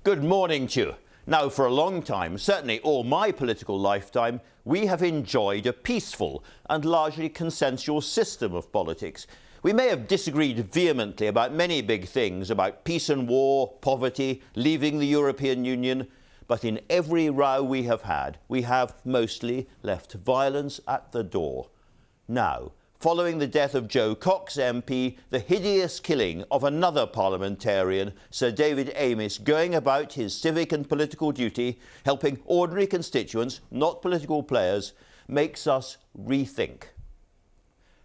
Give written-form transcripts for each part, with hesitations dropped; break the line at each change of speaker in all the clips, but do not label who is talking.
Good morning to you. Now, for a long time, certainly all my political lifetime, we have enjoyed a peaceful and largely consensual system of politics. We may have disagreed vehemently about many big things, about peace and war, poverty, leaving the European Union, but in every row we have had, we have mostly left violence at the door. Now, following the death of Joe Cox MP, the hideous killing of another parliamentarian, Sir David Amiss, going about his civic and political duty, helping ordinary constituents, not political players, makes us rethink.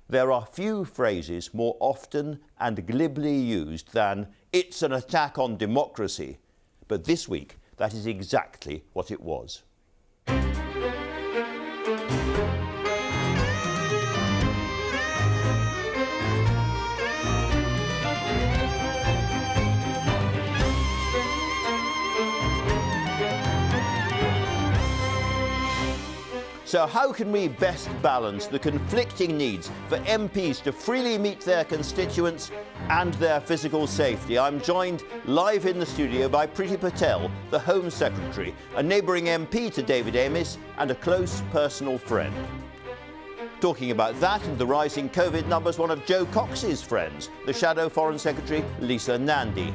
There are few phrases more often and glibly used than "it's an attack on democracy," but this week that is exactly what it was. So how can we best balance the conflicting needs for MPs to freely meet their constituents and their physical safety? I'm joined live in the studio by Priti Patel, the Home Secretary, a neighbouring MP to David Amiss and a close personal friend. Talking about that and the rising COVID numbers, one of Joe Cox's friends, the Shadow Foreign Secretary, Lisa Nandy.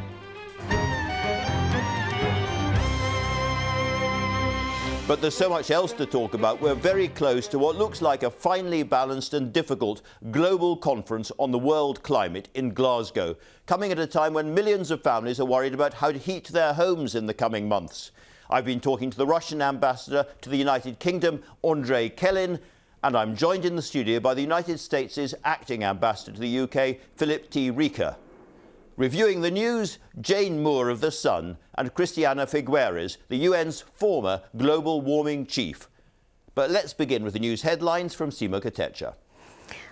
But there's so much else to talk about. We're very close to what looks like a finely balanced and difficult global conference on the world climate in Glasgow, coming at a time when millions of families are worried about how to heat their homes in the coming months. I've been talking to the Russian ambassador to the United Kingdom, Andrei Kelin, and I'm joined in the studio by the United States' acting ambassador to the UK, Philip Reeker. Reviewing the news, Jane Moore of The Sun and Christiana Figueres, the UN's former global warming chief. But let's begin with the news headlines from Sima Katecha.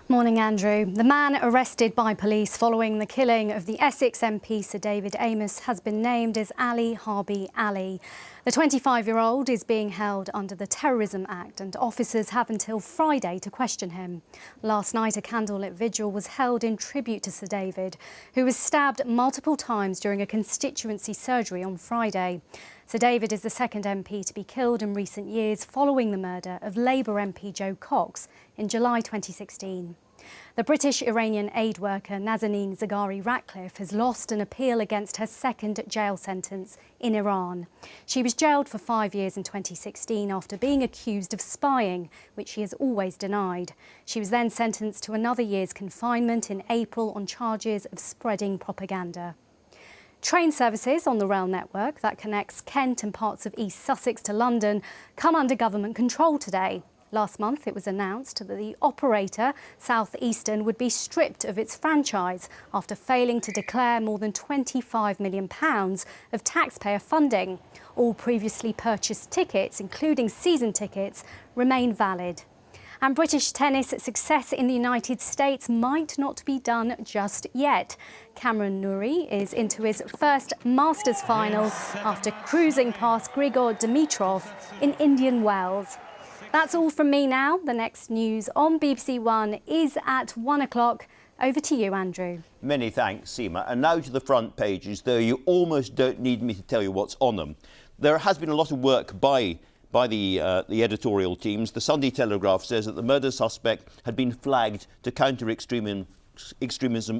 Morning, Andrew. The man arrested by police following the killing of the Essex MP Sir David Amiss has been named as Ali Harbi Ali. The 25-year-old is being held under the Terrorism Act and officers have until Friday to question him. Last night, a candlelit vigil was held in tribute to Sir David, who was stabbed multiple times during a constituency surgery on Friday. Sir David is the second MP to be killed in recent years following the murder of Labour MP Joe Cox in July 2016. The British-Iranian aid worker Nazanin Zaghari-Ratcliffe has lost an appeal against her second jail sentence in Iran. She was jailed for 5 years in 2016 after being accused of spying, which she has always denied. She was then sentenced to another year's confinement in April on charges of spreading propaganda. Train services on the rail network that connects Kent and parts of East Sussex to London come under government control today. Last month, it was announced that the operator, South Eastern, would be stripped of its franchise after failing to declare more than £25 million of taxpayer funding. All previously purchased tickets, including season tickets, remain valid. And British tennis success in the United States might not be done just yet. Cameron Norrie is into his first Masters final after cruising past Grigor Dimitrov in Indian Wells. That's all from me now. The next news on BBC One is at 1 o'clock. Over to you, Andrew.
Many thanks, Seema. And now to the front pages, though you almost don't need me to tell you what's on them. There has been a lot of work by the editorial teams. The Sunday Telegraph says that the murder suspect had been flagged to counter-extremism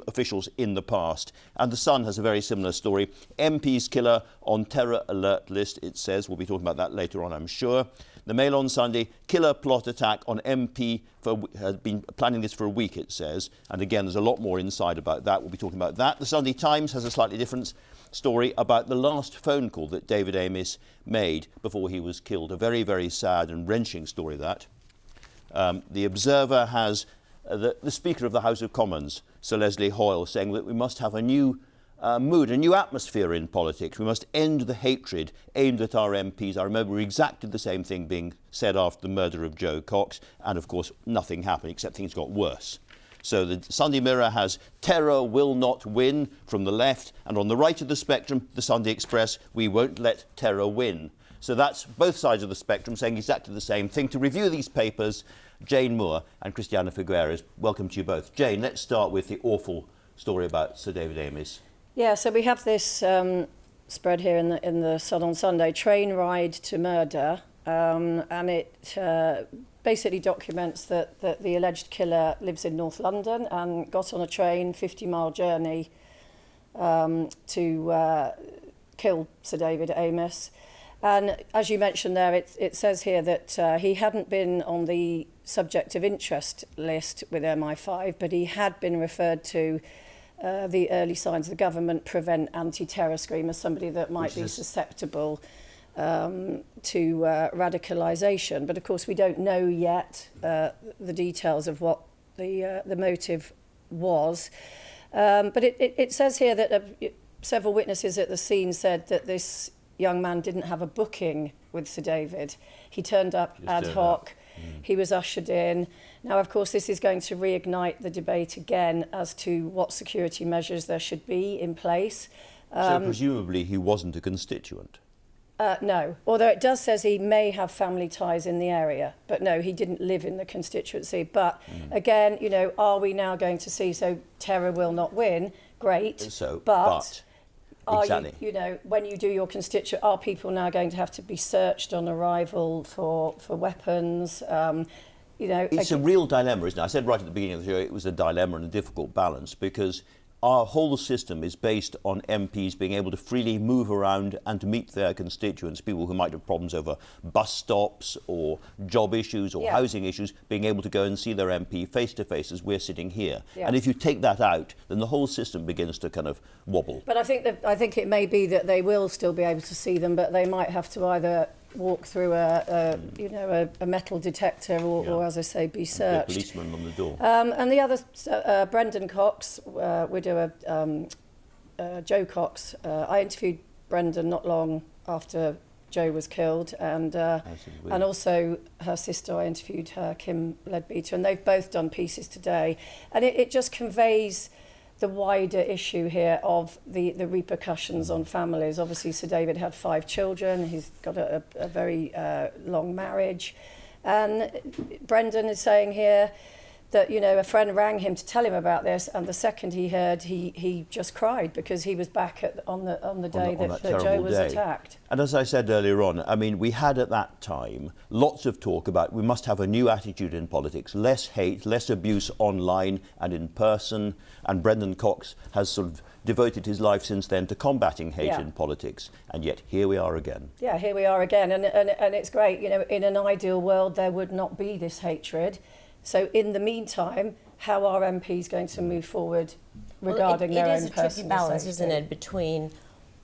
officials in the past. And The Sun has a very similar story. MP's killer on terror alert list, it says. We'll be talking about that later on, I'm sure. The Mail on Sunday, killer plot attack on MP, has been planning this for a week, it says. And again, there's a lot more inside about that. We'll be talking about that. The Sunday Times has a slightly different story about the last phone call that David Amiss made before he was killed. A very, very sad and wrenching story, that. The Observer has the Speaker of the House of Commons, Sir Leslie Hoyle, saying that we must have a new mood, a new atmosphere in politics. We must end the hatred aimed at our MPs. I remember exactly the same thing being said after the murder of Joe Cox, and of course nothing happened except things got worse. So the Sunday Mirror has terror will not win from the left, and on the right of the spectrum, the Sunday Express, we won't let terror win. So that's both sides of the spectrum saying exactly the same thing. To review these papers, Jane Moore and Christiana Figueres, welcome to you both. Jane, let's start with the awful story about Sir David Amiss.
Yeah, so we have this spread here in the Sun on Sunday, Train Ride to Murder, and it basically documents that the alleged killer lives in North London and got on a train, 50-mile journey to kill Sir David Amiss. And as you mentioned there, it says here that he hadn't been on the subject of interest list with MI5, but he had been referred to the early signs of the government prevent anti-terror scheme as somebody that might be susceptible to radicalisation. But of course, we don't know yet the details of what the motive was. But it says here that several witnesses at the scene said that this young man didn't have a booking with Sir David. He turned up ad hoc. He was ushered in. Now, of course, this is going to reignite the debate again as to what security measures there should be in place.
So presumably he wasn't a constituent?
No, although it does says he may have family ties in the area, but no, he didn't live in the constituency. But again, you know, are we now going to see, so terror will not win? Great, but exactly. You know, when you do your constituent, are people now going to have to be searched on arrival for weapons? You know,
it's a real dilemma, isn't it? I said right at the beginning of the show it was a dilemma and a difficult balance, because our whole system is based on MPs being able to freely move around and to meet their constituents, people who might have problems over bus stops or job issues or housing issues, being able to go and see their MP face to face as we're sitting here. And if you take that out, then the whole system begins to kind of wobble.
But I think it may be that they will still be able to see them, but they might have to either walk through a metal detector or as I say, be searched.
A policeman on the door.
And the other, Brendan Cox, widower Joe Cox, I interviewed Brendan not long after Joe was killed, and also her sister, I interviewed her, Kim Leadbeater, and they've both done pieces today. And it just conveys the wider issue here of the repercussions on families. Obviously, Sir David had 5 children. He's got a very long marriage. And Brendan is saying here that, you know, a friend rang him to tell him about this, and the second he heard, he just cried because he was back on the day that Joe was attacked.
And as I said earlier on, I mean, we had at that time lots of talk about we must have a new attitude in politics, less hate, less abuse online and in person. And Brendan Cox has sort of devoted his life since then to combating hate in politics. And yet here we are again. Yeah,
here we are again. And it's great. You know, in an ideal world, there would not be this hatred. So in the meantime, how are MPs going to move forward regarding their own personal safety?
It is a tricky balance, isn't it, between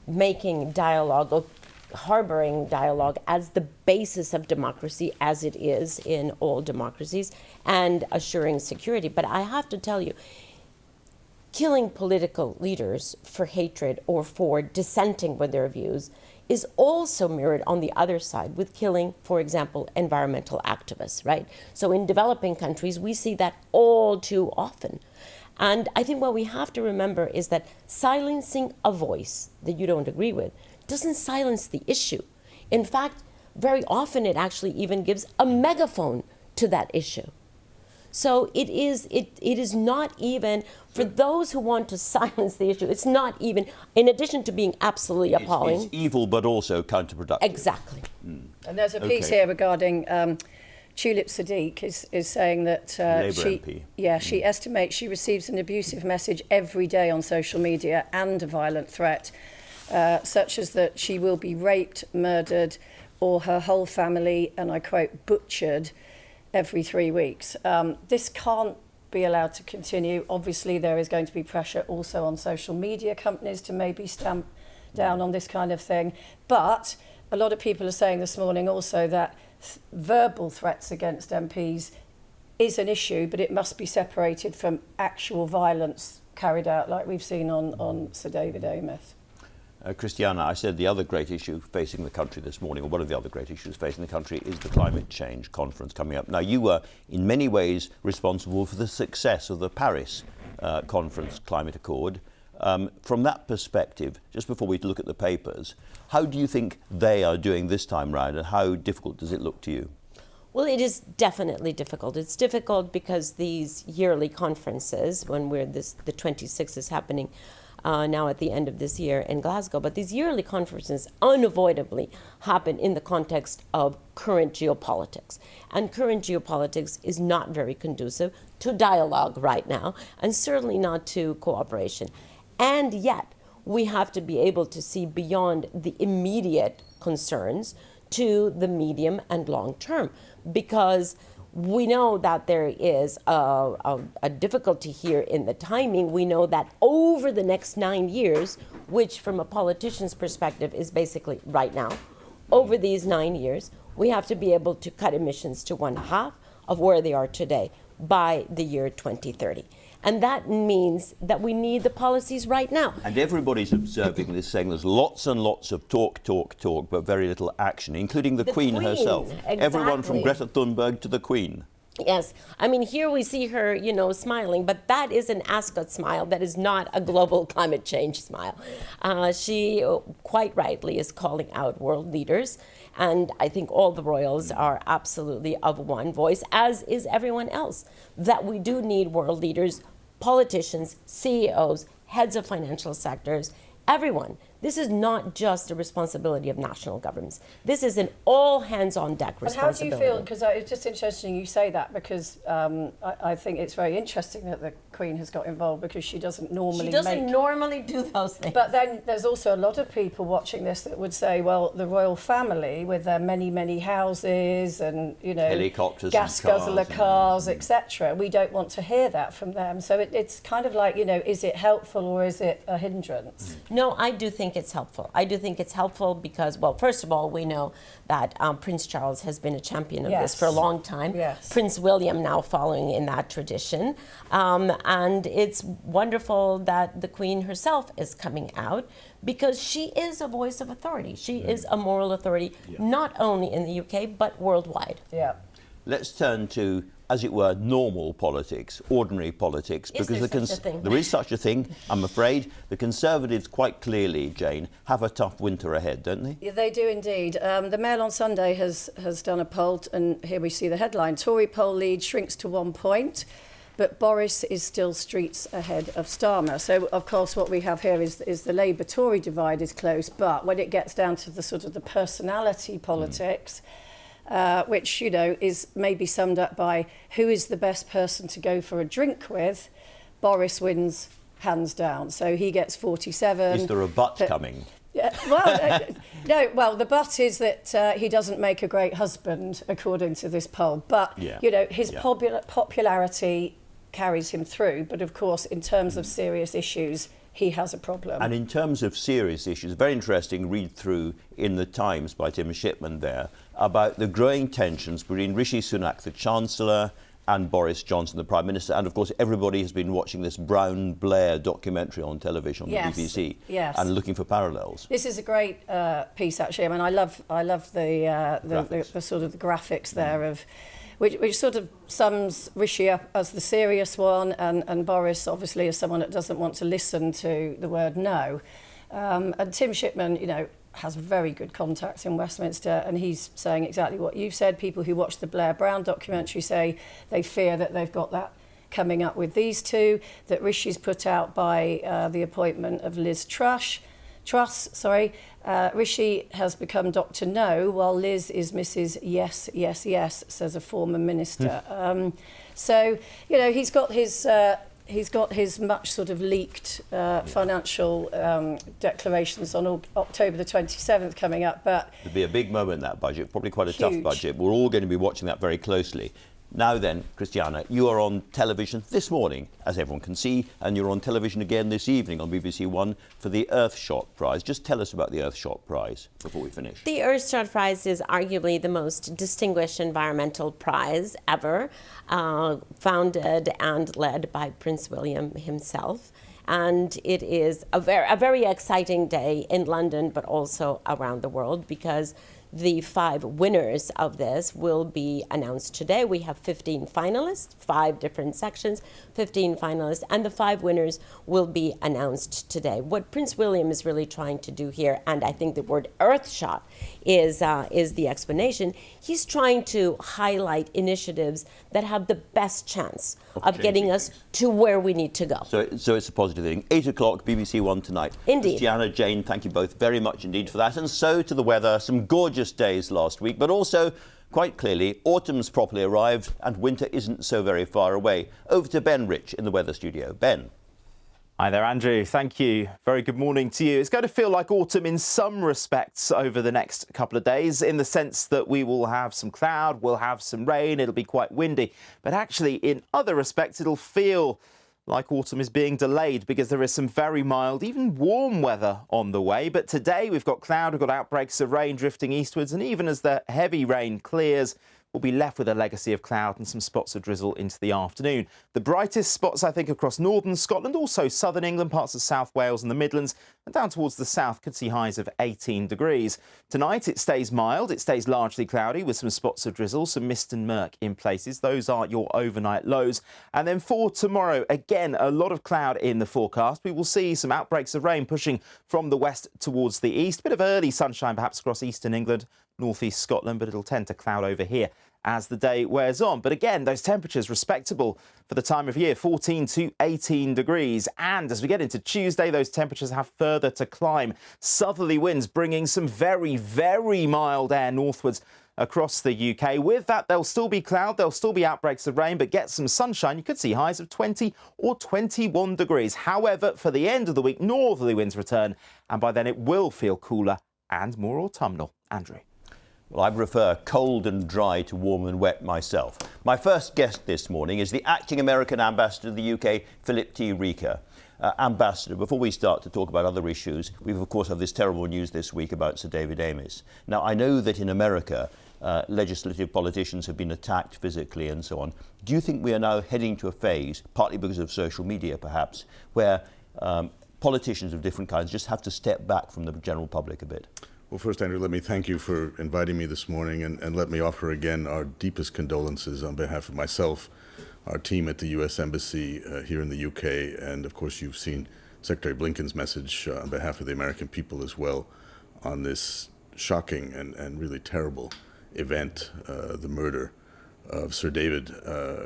making dialogue or harboring dialogue as the basis of democracy, as it is in all democracies, and assuring security. But I have to tell you, killing political leaders for hatred or for dissenting with their views is also mirrored on the other side with killing, for example, environmental activists, right? So in developing countries, we see that all too often. And I think what we have to remember is that silencing a voice that you don't agree with doesn't silence the issue. In fact, very often it actually even gives a megaphone to that issue. So it is not even, for those who want to silence the issue, it's not even, in addition to being absolutely appalling.
It's evil, but also counterproductive.
Exactly.
And there's a piece here regarding Tulip Sadiq is saying that she estimates she receives an abusive message every day on social media and a violent threat, such as that she will be raped, murdered, or her whole family, and I quote, butchered every 3 weeks. This can't be allowed to continue. Obviously, there is going to be pressure also on social media companies to maybe stamp down on this kind of thing. But a lot of people are saying this morning also that verbal threats against MPs is an issue, but it must be separated from actual violence carried out like we've seen on Sir David Amiss.
Christiana, I said the other great issue facing the country this morning, or one of the other great issues facing the country, is the climate change conference coming up. Now, you were in many ways responsible for the success of the Paris conference climate accord. From that perspective, just before we look at the papers, how do you think they are doing this time round, and how difficult does it look to you?
Well, it is definitely difficult. It's difficult because these yearly conferences, when the 26th is happening, now at the end of this year in Glasgow. But these yearly conferences unavoidably happen in the context of current geopolitics. And current geopolitics is not very conducive to dialogue right now, and certainly not to cooperation. And yet, we have to be able to see beyond the immediate concerns to the medium and long term, because we know that there is a difficulty here in the timing. We know that over the next 9 years, which from a politician's perspective is basically right now, over these 9 years, we have to be able to cut emissions to 1/2 of where they are today by the year 2030. And that means that we need the policies right now.
And everybody's observing this, saying there's lots and lots of talk, but very little action, including the Queen herself.
Exactly.
Everyone from Greta Thunberg to the Queen.
Yes. I mean, here we see her, smiling, but that is an Ascot smile. That is not a global climate change smile. She quite rightly is calling out world leaders. And I think all the royals are absolutely of one voice, as is everyone else, that we do need world leaders, politicians, CEOs, heads of financial sectors, everyone. This is not just a responsibility of national governments. This is an all-hands-on-deck responsibility.
And how do you feel, because it's just interesting you say that, because I think it's very interesting that the Queen has got involved, because she doesn't normally
do those things.
But then there's also a lot of people watching this that would say, well, the royal family with their many, many houses and,
helicopters,
gas guzzler cars, etc., we don't want to hear that from them. So it's kind of like, is it helpful or is it a hindrance?
No, I do think it's helpful. I do think it's helpful because, well, first of all, we know that Prince Charles has been a champion of this for a long time.
Yes.
Prince William now following in that tradition. And it's wonderful that the Queen herself is coming out, because she is a voice of authority. She is a moral authority, not only in the UK, but worldwide.
Yeah.
Let's turn to, as it were, normal politics, ordinary politics.
Is there such a thing?
There is such a thing, I'm afraid. The Conservatives quite clearly, Jane, have a tough winter ahead, don't they?
Yeah, they do indeed. The Mail on Sunday has done a poll, and here we see the headline. Tory poll lead shrinks to 1 point, but Boris is still streets ahead of Starmer. So, of course, what we have here is the Labour-Tory divide is close, but when it gets down to the sort of the personality politics, which, is maybe summed up by who is the best person to go for a drink with, Boris wins hands down. So he gets 47.
Is there a but coming?
Yeah, well, no. Well, the but is that he doesn't make a great husband, according to this poll. But his popularity carries him through. But of course, in terms of serious issues, he has a problem.
And in terms of serious issues, very interesting read through in the Times by Tim Shipman there about the growing tensions between Rishi Sunak, the Chancellor, and Boris Johnson, the Prime Minister. And of course, everybody has been watching this Brown Blair documentary on television on the BBC and looking for parallels.
This is a great piece, actually. I mean, I love the sort of the graphics there of which sort of sums Rishi up as the serious one, and Boris obviously as someone that doesn't want to listen to the word no. And Tim Shipman, has very good contacts in Westminster, and he's saying exactly what you've said. People who watch the Blair Brown documentary say they fear that they've got that coming up with these two, that Rishi's put out by the appointment of Liz Truss. Rishi has become Dr. No, while Liz is Mrs. Yes, Yes, Yes, says a former minister. So, he's got his much sort of leaked financial declarations on October the 27th coming up. But
it'll be a big moment, that budget, probably quite a tough budget. We're all going to be watching that very closely. Now then, Christiana, you are on television this morning, as everyone can see, and you're on television again this evening on BBC One for the Earthshot Prize. Just tell us about the Earthshot Prize before we finish.
The Earthshot Prize is arguably the most distinguished environmental prize ever, founded and led by Prince William himself. And it is a very exciting day in London, but also around the world, because the 5 winners of this will be announced today. We have 15 finalists, 5 different sections, 15 finalists, and the 5 winners will be announced today. What Prince William is really trying to do here, and I think the word Earthshot is the explanation, he's trying to highlight initiatives that have the best chance of getting us to where we need to go.
So it's a positive thing. 8 o'clock, BBC One tonight.
Indeed.
Christiana, Jane, thank you both very much indeed for that. And so to the weather, some gorgeous days last week, but also, quite clearly, autumn's properly arrived and winter isn't so very far away. Over to Ben Rich in the weather studio. Ben.
Hi there, Andrew. Thank you. Very good morning to you. It's going to feel like autumn in some respects over the next couple of days, in the sense that we will have some cloud, we'll have some rain, it'll be quite windy. But actually, in other respects, it'll feel like autumn is being delayed because there is some very mild, even warm weather on the way. But today we've got cloud, we've got outbreaks of rain drifting eastwards, and even as the heavy rain clears, we'll be left with a legacy of cloud and some spots of drizzle into the afternoon. The brightest spots, I think, across northern Scotland, also southern England, parts of South Wales and the Midlands, and down towards the south could see highs of 18 degrees. Tonight it stays mild, it stays largely cloudy with some spots of drizzle, some mist and murk in places. Those are your overnight lows. And then for tomorrow, again, a lot of cloud in the forecast. We will see some outbreaks of rain pushing from the west towards the east. A bit of early sunshine perhaps across eastern England, northeast Scotland, but it'll tend to cloud over here as the day wears on. But again, those temperatures respectable for the time of year, 14 to 18 degrees. And as we get into Tuesday, those temperatures have further to climb. Southerly winds bringing some very, very mild air northwards across the UK. With that, there'll still be cloud, there'll still be outbreaks of rain, but get some sunshine. You could see highs of 20 or 21 degrees. However, for the end of the week, northerly winds return, and by then it will feel cooler and more autumnal. Andrew.
Well, I prefer cold and dry to warm and wet myself. My first guest this morning is the acting American ambassador to the UK, Philip T. Reeker. Ambassador, before we start to talk about other issues, we've of course had this terrible news this week about Sir David Amiss. Now, I know that in America, legislative politicians have been attacked physically and so on. Do you think we are now heading to a phase, partly because of social media perhaps, where politicians of different kinds just have to step back from the general public a bit?
Well, first, Andrew, let me thank you for inviting me this morning, and let me offer again our deepest condolences on behalf of myself, our team at the U.S. Embassy here in the U.K., and of course you've seen Secretary Blinken's message on behalf of the American people as well on this shocking and really terrible event, the murder of Sir David,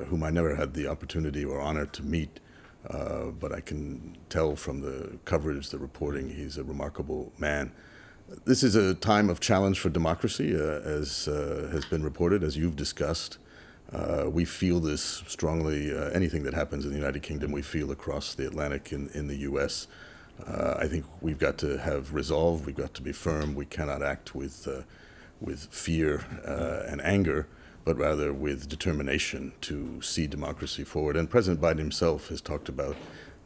whom I never had the opportunity or honor to meet, but I can tell from the coverage, the reporting, he's a remarkable man. This is a time of challenge for democracy, as has been reported, as you've discussed. We feel this strongly. Anything that happens in the United Kingdom, we feel across the Atlantic in the U.S. I think we've got to have resolve. We've got to be firm. We cannot act with fear and anger, but rather with determination to see democracy forward. And President Biden himself has talked about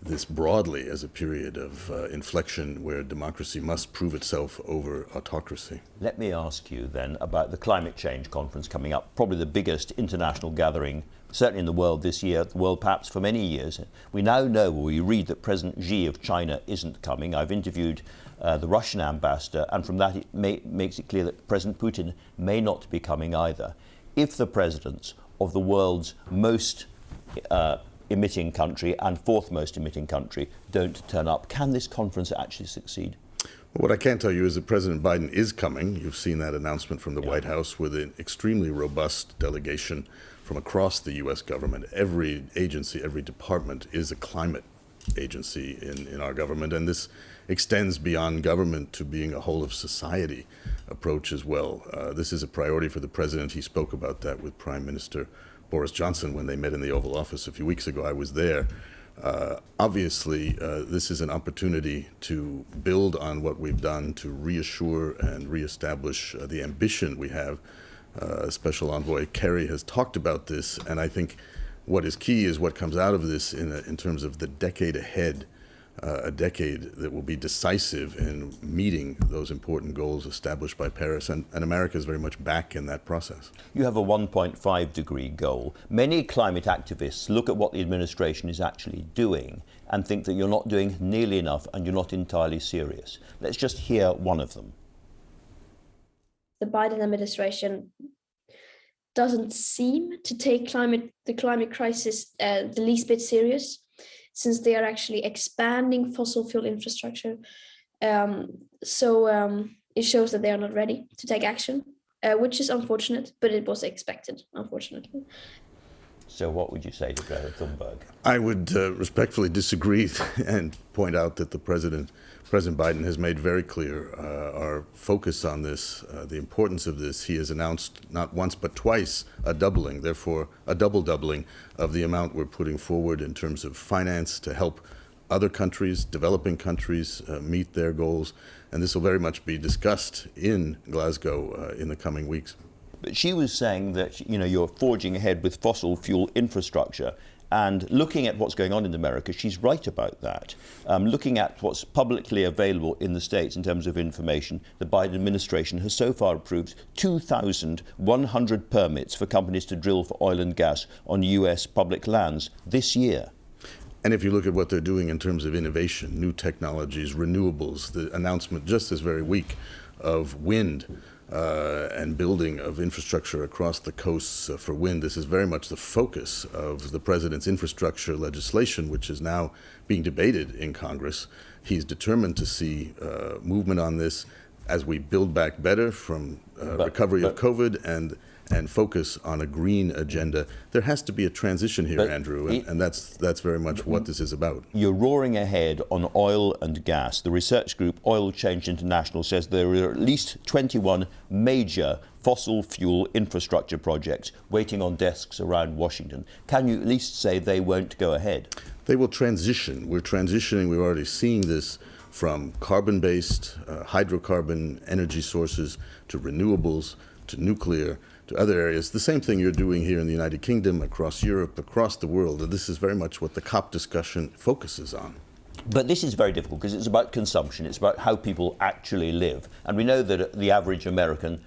this broadly as a period of inflection where democracy must prove itself over autocracy.
Let me ask you then about the climate change conference coming up, probably the biggest international gathering, certainly in the world this year, the world perhaps for many years. We now know, or we read, that President Xi of China isn't coming. I've interviewed the Russian ambassador, and from that it makes it clear that President Putin may not be coming either. If the presidents of the world's most emitting country and fourth most emitting country don't turn up, can this conference actually succeed?
Well, what I can tell you is that President Biden is coming. You've seen that announcement from the White House with an extremely robust delegation from across the U.S. government. Every agency, every department is a climate agency in our government, and this extends beyond government to being a whole of society approach as well. This is a priority for the president. He spoke about that with Prime Minister Boris Johnson when they met in the Oval Office a few weeks ago. I was there. Obviously, this is an opportunity to build on what we've done to reassure and reestablish the ambition we have. Special Envoy Kerry has talked about this, and I think what is key is what comes out of this in terms of the decade ahead, a decade that will be decisive in meeting those important goals established by Paris, and America is very much back in that process.
You have a 1.5 degree goal. Many climate activists look at what the administration is actually doing and think that you're not doing nearly enough and you're not entirely serious. Let's just hear one of them.
the Biden administration doesn't seem to take the climate crisis the least bit serious, since they are actually expanding fossil fuel infrastructure. So it shows that they are not ready to take action, which is unfortunate, but it was expected, unfortunately.
So what would you say to Greta Thunberg?
I would respectfully disagree and point out that President Biden has made very clear our focus on this, the importance of this. He has announced not once but twice a doubling, therefore a double doubling of the amount we're putting forward in terms of finance to help other countries, developing countries, meet their goals. And this will very much be discussed in Glasgow in the coming weeks.
But she was saying that, you know, you're forging ahead with fossil fuel infrastructure, and looking at what's going on in America, she's right about that. Looking at what's publicly available in the States in terms of information, the Biden administration has so far approved 2,100 permits for companies to drill for oil and gas on US public lands this year.
And if you look at what they're doing in terms of innovation, new technologies, renewables, the announcement just this very week of wind, and building of infrastructure across the coasts for wind. This is very much the focus of the president's infrastructure legislation, which is now being debated in Congress. He's determined to see movement on this as we build back better from recovery of COVID and focus on a green agenda. There has to be a transition here, Andrew, and that's very much what this is about.
You're roaring ahead on oil and gas. The research group Oil Change International says there are at least 21 major fossil fuel infrastructure projects waiting on desks around Washington. Can you at least say they won't go ahead?
They will transition. We're transitioning. We're already seeing this from carbon-based, hydrocarbon energy sources to renewables, to nuclear, to other areas. The same thing you're doing here in the United Kingdom, across Europe, across the world. And this is very much what the COP discussion focuses on.
But this is very difficult because it's about consumption. It's about how people actually live. And we know that the average American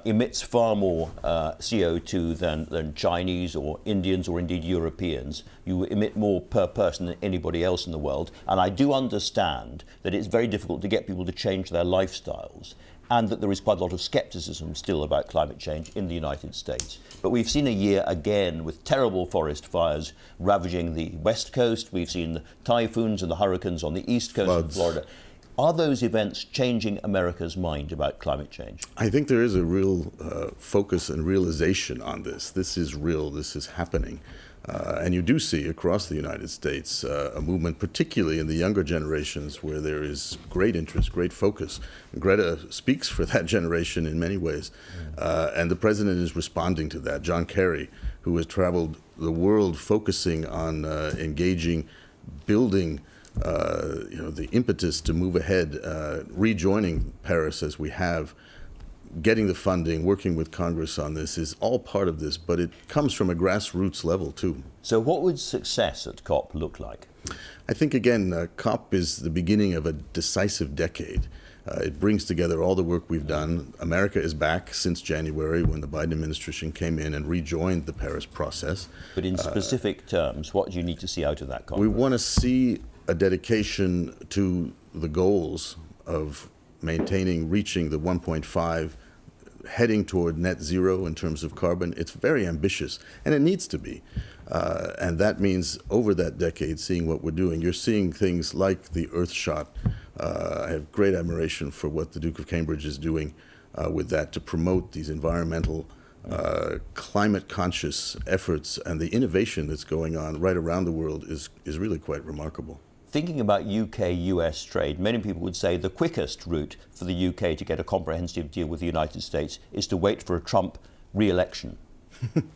emits far more CO2 than Chinese or Indians or indeed Europeans. You emit more per person than anybody else in the world. And I do understand that it's very difficult to get people to change their lifestyles, and that there is quite a lot of scepticism still about climate change in the United States. But we've seen a year again with terrible forest fires ravaging the West Coast. We've seen the typhoons and the hurricanes on the East Coast of Florida. Are those events changing America's mind about climate change?
I think there is a real focus and realization on this. This is real. This is happening. And you do see across the United States a movement, particularly in the younger generations, where there is great interest, great focus. Greta speaks for that generation in many ways. And the president is responding to that. John Kerry, who has traveled the world focusing on engaging, building the impetus to move ahead, rejoining Paris as we have, getting the funding, working with Congress on this is all part of this, but it comes from a grassroots level too.
So what would success at COP look like?
I think, again, COP is the beginning of a decisive decade. It brings together all the work we've done. America is back since January, when the Biden administration came in and rejoined the Paris process.
But in specific terms, what do you need to see out of that conference?
We want to see a dedication to the goals of reaching the 1.5, heading toward net zero in terms of carbon. It's very ambitious, and it needs to be. And that means over that decade, seeing what we're doing. You're seeing things like the Earthshot. I have great admiration for what the Duke of Cambridge is doing with that to promote these environmental, climate-conscious efforts, and the innovation that's going on right around the world is really quite remarkable.
Thinking about UK-US trade, many people would say the quickest route for the UK to get a comprehensive deal with the United States is to wait for a Trump re-election.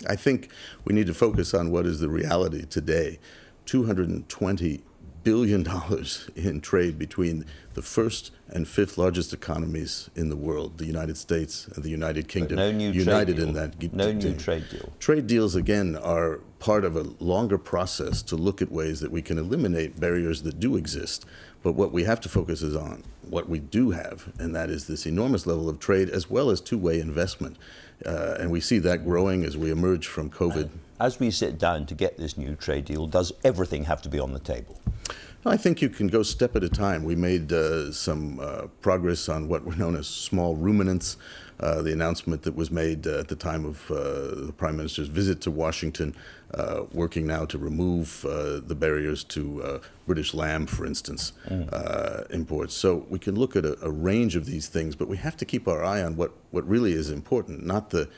I think we need to focus on what is the reality today. $220 billion in trade between the first and fifth largest economies in the world, the United States and the United Kingdom, united in that.
No new trade deal.
Trade deals, again, are part of a longer process to look at ways that we can eliminate barriers that do exist. But what we have to focus is on what we do have, and that is this enormous level of trade as well as two-way investment. And we see that growing as we emerge from COVID.
As we sit down to get this new trade deal, does everything have to be on the table?
I think you can go step at a time. We made some progress on what were known as small ruminants, the announcement that was made at the time of the Prime Minister's visit to Washington, working now to remove the barriers to British lamb, for instance, imports. So we can look at a range of these things, but we have to keep our eye on what really is important, not the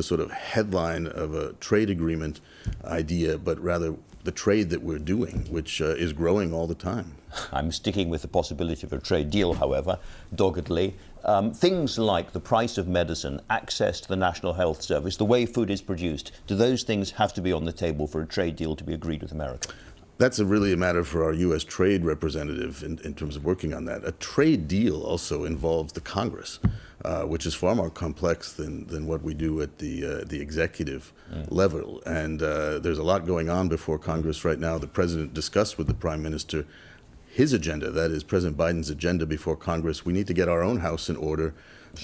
sort of headline of a trade agreement idea, but rather the trade that we're doing, which is growing all the time.
I'm sticking with the possibility of a trade deal, however, doggedly. Things like the price of medicine, access to the National Health Service, the way food is produced, do those things have to be on the table for a trade deal to be agreed with America?
That's really a matter for our U.S. trade representative in terms of working on that. A trade deal also involves the Congress, which is far more complex than what we do at the executive level. And there's a lot going on before Congress right now. The President discussed with the Prime Minister his agenda, that is President Biden's agenda before Congress. We need to get our own house in order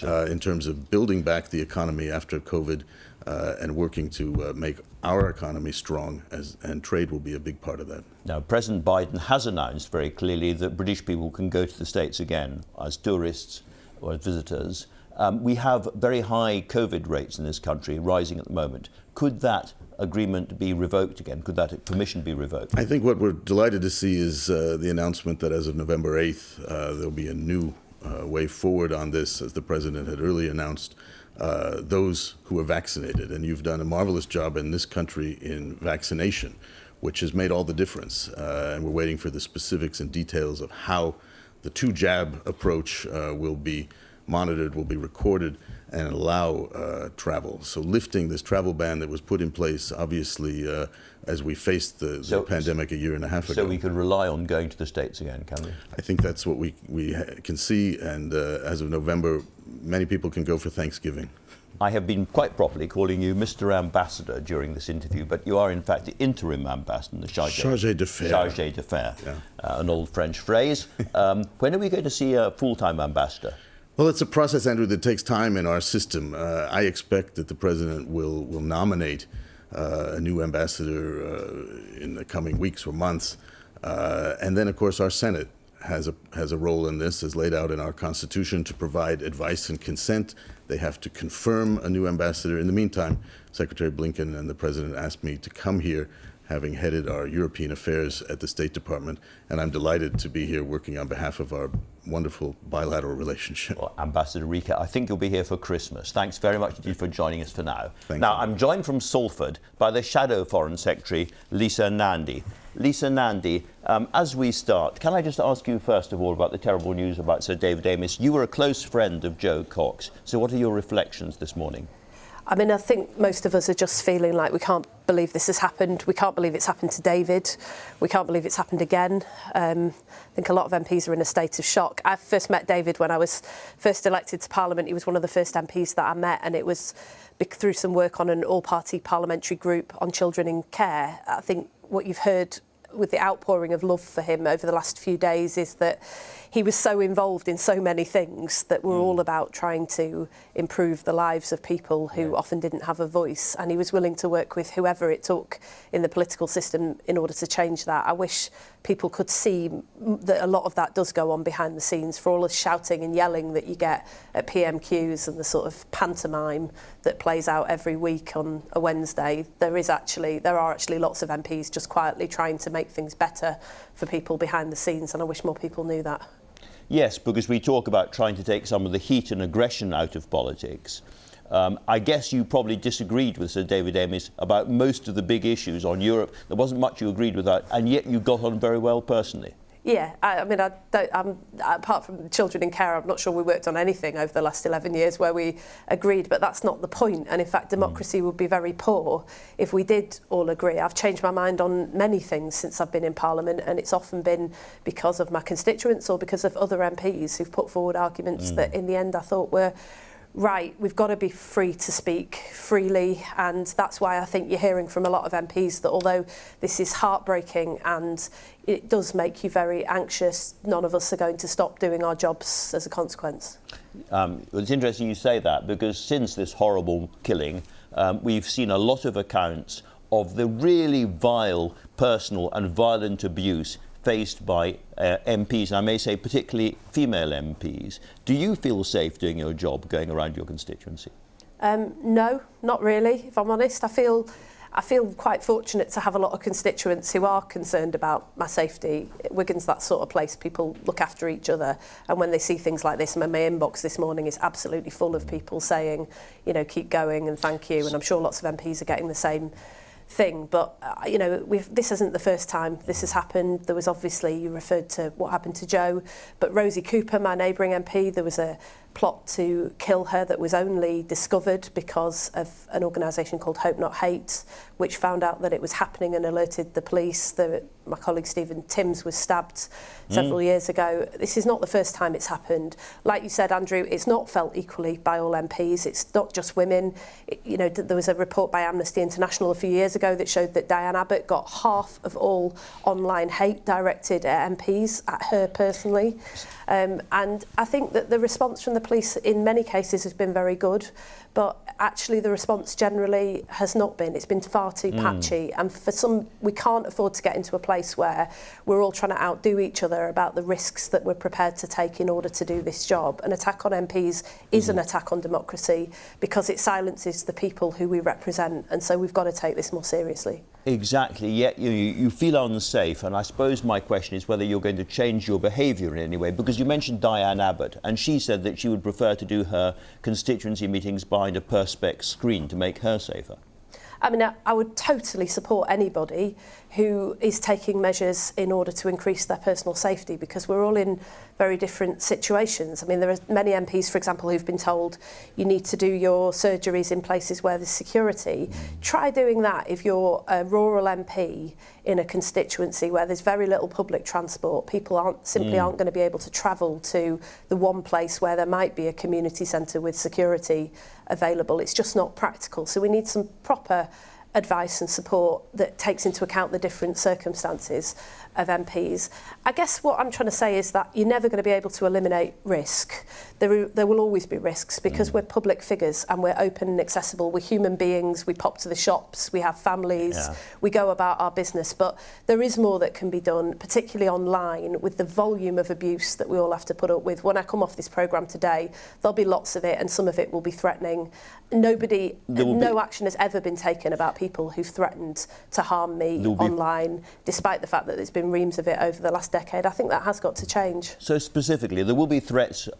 in terms of building back the economy after COVID and working to make our economy strong, and trade will be a big part of that.
Now, President Biden has announced very clearly that British people can go to the States again as tourists or as visitors. We have very high COVID rates in this country, rising at the moment. Could that agreement be revoked again? Could that permission be revoked?
I think what we're delighted to see is the announcement that as of November 8th, there'll be a new way forward on this, as the President had earlier announced, those who are vaccinated. And you've done a marvelous job in this country in vaccination, which has made all the difference. And we're waiting for the specifics and details of how the two-jab approach will be monitored, will be recorded, and allow travel. So lifting this travel ban that was put in place, obviously, as we faced the pandemic a year and a half ago.
So we could rely on going to the States again, can we?
I think that's what we can see, and as of November, many people can go for Thanksgiving.
I have been quite properly calling you Mr. Ambassador during this interview, but you are in fact the interim ambassador, the chargé d'affaires. Chargé d'affaires,
yeah.
An old French phrase. When are we going to see a full-time ambassador?
Well, it's a process, Andrew, that takes time in our system. I expect that the President will nominate a new ambassador in the coming weeks or months. And then, of course, our Senate has a role in this, as laid out in our Constitution, to provide advice and consent. They have to confirm a new ambassador. In the meantime, Secretary Blinken and the President asked me to come here, having headed our European affairs at the State Department, and I'm delighted to be here working on behalf of our wonderful bilateral relationship.
Well, Ambassador Reeker, I think you'll be here for Christmas. Thanks very much indeed for joining us for now.
Thank
now,
you.
I'm joined from Salford by the Shadow Foreign Secretary, Lisa Nandy. Lisa Nandy, as we start, can I just ask you first of all about the terrible news about Sir David Amiss? You were a close friend of Joe Cox, so what are your reflections this morning?
I mean, I think most of us are just feeling like we can't believe this has happened. We can't believe it's happened to David. We can't believe it's happened again. I think a lot of MPs are in a state of shock. I first met David when I was first elected to Parliament. He was one of the first MPs that I met, and it was through some work on an all-party parliamentary group on children in care. I think what you've heard with the outpouring of love for him over the last few days is that he was so involved in so many things that were all about trying to improve the lives of people who often didn't have a voice, and he was willing to work with whoever it took in the political system in order to change that. I wish people could see that a lot of that does go on behind the scenes, for all the shouting and yelling that you get at PMQs and the sort of pantomime that plays out every week on a Wednesday. There are actually lots of MPs just quietly trying to make things better for people behind the scenes, and I wish more people knew that.
Yes, because we talk about trying to take some of the heat and aggression out of politics. I guess you probably disagreed with Sir David Amiss about most of the big issues on Europe. There wasn't much you agreed with that, and yet you got on very well personally.
Yeah, apart from children in care, I'm not sure we worked on anything over the last 11 years where we agreed, but that's not the point. And in fact, democracy would be very poor if we did all agree. I've changed my mind on many things since I've been in Parliament, and it's often been because of my constituents or because of other MPs who've put forward arguments that in the end I thought were right. We've got to be free to speak freely, and that's why I think you're hearing from a lot of MPs that although this is heartbreaking and it does make you very anxious, none of us are going to stop doing our jobs as a consequence.
It's interesting you say that, because since this horrible killing, we've seen a lot of accounts of the really vile, personal and violent abuse faced by MPs, and I may say particularly female MPs. Do you feel safe doing your job, going around your constituency?
No, not really, if I'm honest. I feel quite fortunate to have a lot of constituents who are concerned about my safety. Wigan's that sort of place, people look after each other, and when they see things like this, my inbox this morning is absolutely full of people saying, you know, keep going and thank you, and I'm sure lots of MPs are getting the same thing. But you know, this isn't the first time this has happened. There was obviously, you referred to what happened to Jo, but Rosie Cooper, my neighbouring MP, there was a plot to kill her that was only discovered because of an organisation called Hope Not Hate, which found out that it was happening and alerted the police. My colleague Stephen Timms was stabbed several years ago. This is not the first time it's happened. Like you said, Andrew, it's not felt equally by all MPs. It's not just women. You know, there was a report by Amnesty International a few years ago that showed that Diane Abbott got half of all online hate directed at MPs, at her personally. And I think that the response from the police in many cases has been very good, but actually the response generally has not been. It's been far too patchy, and for some, we can't afford to get into a place where we're all trying to outdo each other about the risks that we're prepared to take in order to do this job. An attack on MPs is an attack on democracy because it silences the people who we represent, and so we've got to take this more seriously.
Exactly, yet you feel unsafe, and I suppose my question is whether you're going to change your behaviour in any way, because you mentioned Diane Abbott, and she said that she would prefer to do her constituency meetings behind a Perspex screen to make her safer.
I mean, I would totally support anybody who is taking measures in order to increase their personal safety, because we're all in very different situations. I mean, there are many MPs, for example, who've been told you need to do your surgeries in places where there's security. Try doing that if you're a rural MP in a constituency where there's very little public transport. People simply aren't going to be able to travel to the one place where there might be a community centre with security available. It's just not practical. So we need some proper advice and support that takes into account the different circumstances of MPs. I guess what I'm trying to say is that you're never going to be able to eliminate risk. There will always be risks because we're public figures and we're open and accessible. We're human beings. We pop to the shops. We have families. We go about our business. But there is more that can be done, particularly online, with the volume of abuse that we all have to put up with. When I come off this programme today, there'll be lots of it, and some of it will be threatening. No action has ever been taken about people who've threatened to harm me online, despite the fact that there's been reams of it over the last decade. I think that has got to change.
So specifically, there will be threats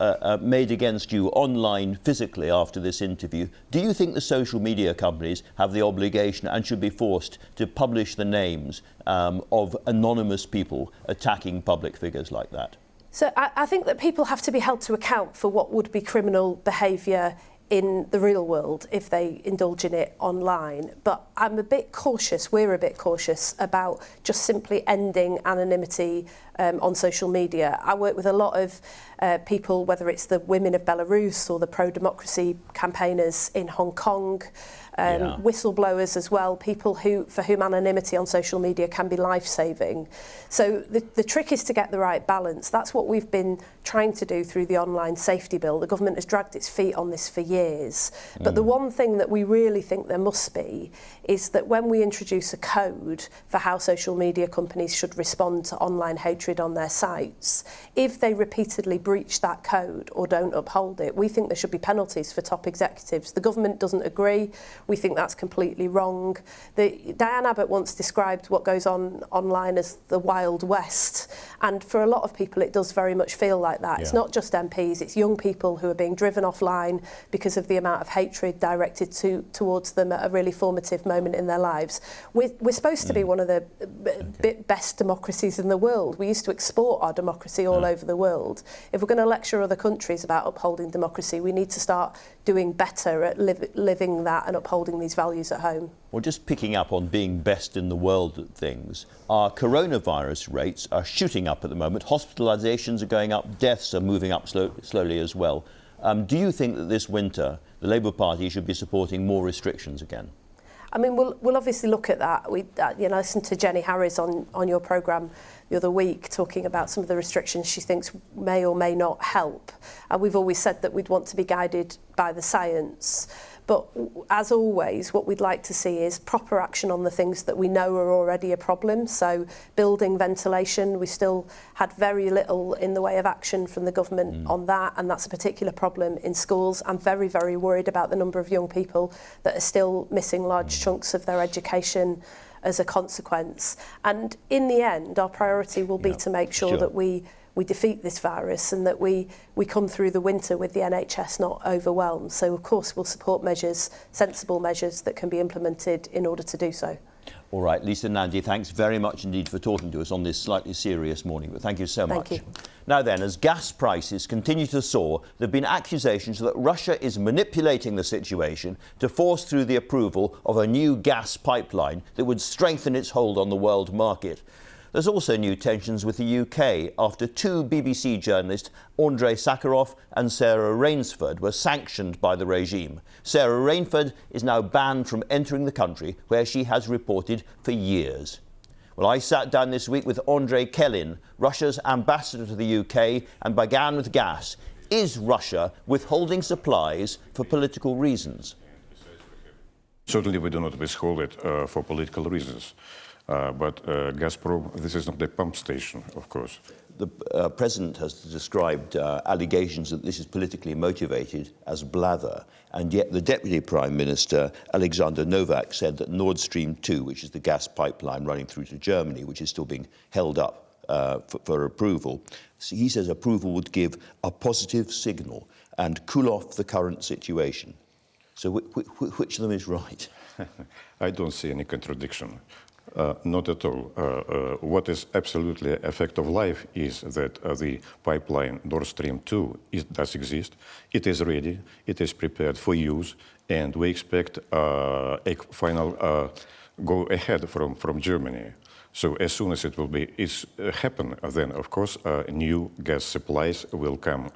made against you online, physically, after this interview. Do you think the social media companies have the obligation and should be forced to publish the names of anonymous people attacking public figures like that?
So I think that people have to be held to account for what would be criminal behaviour in the real world if they indulge in it online. But I'm a bit cautious, we're a bit cautious about just simply ending anonymity on social media. I work with a lot of people, whether it's the women of Belarus or the pro-democracy campaigners in Hong Kong, whistleblowers as well, people for whom anonymity on social media can be life-saving. So the trick is to get the right balance. That's what we've been trying to do through the online safety bill. The government has dragged its feet on this for years. But the one thing that we really think there must be is that when we introduce a code for how social media companies should respond to online hatred on their sites, if they repeatedly breach that code or don't uphold it, we think there should be penalties for top executives. The government doesn't agree. We think that's completely wrong. Diane Abbott once described what goes on online as the Wild West, and for a lot of people it does very much feel like that. It's not just MPs, it's young people who are being driven offline because of the amount of hatred directed towards them at a really formative moment in their lives. We're supposed to be one of the best democracies in the world. We used to export our democracy all over the world. If we're going to lecture other countries about upholding democracy, we need to start doing better at living that and upholding these values at home.
Well, just picking up on being best in the world at things, our coronavirus rates are shooting up at the moment. Hospitalisations are going up, deaths are moving up slowly as well. Do you think that this winter the Labour Party should be supporting more restrictions again?
I mean, we'll obviously look at that. We listened to Jenny Harris on your programme the other week talking about some of the restrictions she thinks may or may not help. And we've always said that we'd want to be guided by the science. But as always, what we'd like to see is proper action on the things that we know are already a problem. So building ventilation, we still had very little in the way of action from the government on that, and that's a particular problem in schools. I'm very, very worried about the number of young people that are still missing large chunks of their education as a consequence. And in the end, our priority will be to make sure that we defeat this virus and that we come through the winter with the NHS not overwhelmed. So, of course, we'll support measures, sensible measures that can be implemented in order to do so.
All right, Lisa and Nandy, thanks very much indeed for talking to us on this slightly serious morning, but thank you so much.
Thank you.
Now then, as gas prices continue to soar, there have been accusations that Russia is manipulating the situation to force through the approval of a new gas pipeline that would strengthen its hold on the world market. There's also new tensions with the UK after two BBC journalists, Andrei Kelin and Sarah Rainsford, were sanctioned by the regime. Sarah Rainsford is now banned from entering the country, where she has reported for years. Well, I sat down this week with Andrei Kelin, Russia's ambassador to the UK, and began with gas. Is Russia withholding supplies for political reasons?
Certainly we do not withhold it for political reasons. But Gazprom, this is not a pump station, of course.
The President has described allegations that this is politically motivated as blather, and yet the Deputy Prime Minister, Alexander Novak, said that Nord Stream 2, which is the gas pipeline running through to Germany, which is still being held up for approval, so he says approval would give a positive signal and cool off the current situation. So which of them is right?
I don't see any contradiction. Not at all. What is absolutely a fact of life is that the pipeline Nord Stream 2 does exist. It is ready. It is prepared for use, and we expect a final go ahead from Germany. So as soon as it will happen, then of course new gas supplies will come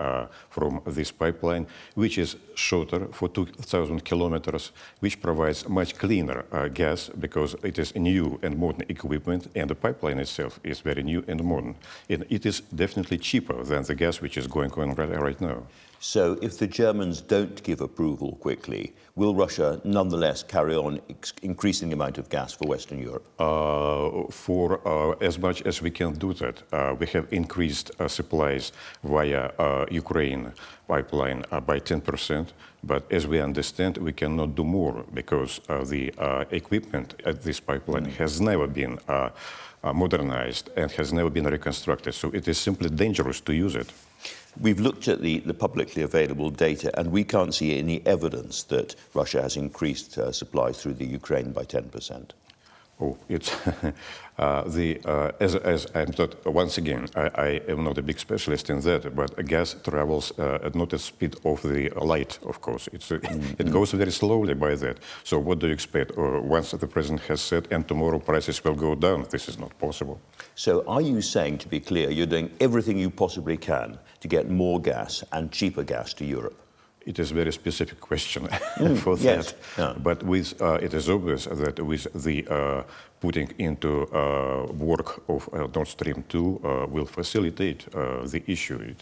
from this pipeline, which is shorter for 2,000 kilometers, which provides much cleaner gas because it is new and modern equipment, and the pipeline itself is very new and modern. And it is definitely cheaper than the gas which is going on right now.
So if the Germans don't give approval quickly, will Russia nonetheless carry on increasing the amount of gas for Western Europe?
For as much as we can do that, we have increased supplies via Ukraine pipeline by 10%, but as we understand, we cannot do more because the equipment at this pipeline has never been modernized and has never been reconstructed, so it is simply dangerous to use it.
We've looked at the publicly available data, and we can't see any evidence that Russia has increased supplies through the Ukraine by 10%.
Oh, it's as I'm taught once again, I am not a big specialist in that, but gas travels at not the speed of the light, of course. It goes very slowly by that. So what do you expect? Once the president has said, and tomorrow prices will go down, this is not possible.
So are you saying, to be clear, you're doing everything you possibly can to get more gas and cheaper gas to Europe?
It is a very specific question for
yes.
that. Yeah. But with, it is obvious that with the putting into work of Nord Stream 2 will facilitate the issue.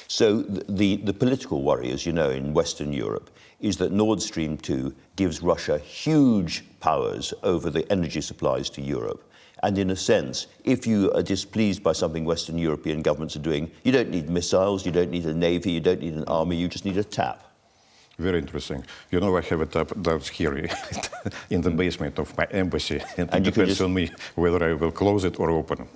So the political worry, as you know, in Western Europe is that Nord Stream 2 gives Russia huge powers over the energy supplies to Europe. And in a sense, if you are displeased by something Western European governments are doing, you don't need missiles, you don't need a navy, you don't need an army, you just need a tap.
Very interesting. You know, I have a tap down here in the basement of my embassy, and it depends on me whether I will close it or open.